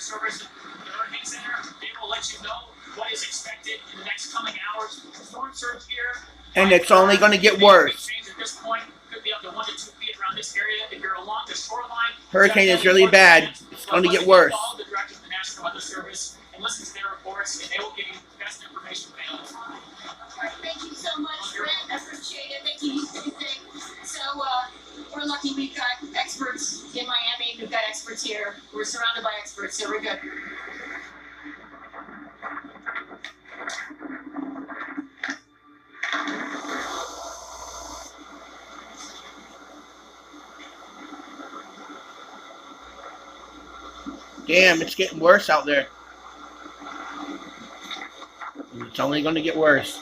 Service, the Hurricane Center, they will let you know what is expected in the next coming hours. Storm surge here. And it's only going to get worse. At this point, could be up to 1 to 2 feet around this area. If you're along the shoreline, Hurricane is really bad. It's going to get worse. Follow the direction of the National Weather Service and listen to their reports, and they will give you the best information available. All right, thank you so much, Brent. I appreciate it. Thank you. So, we're lucky we've got experts in Miami. We've got experts here. We're surrounded by experts, so we're good. Damn, it's getting worse out there. It's only going to get worse.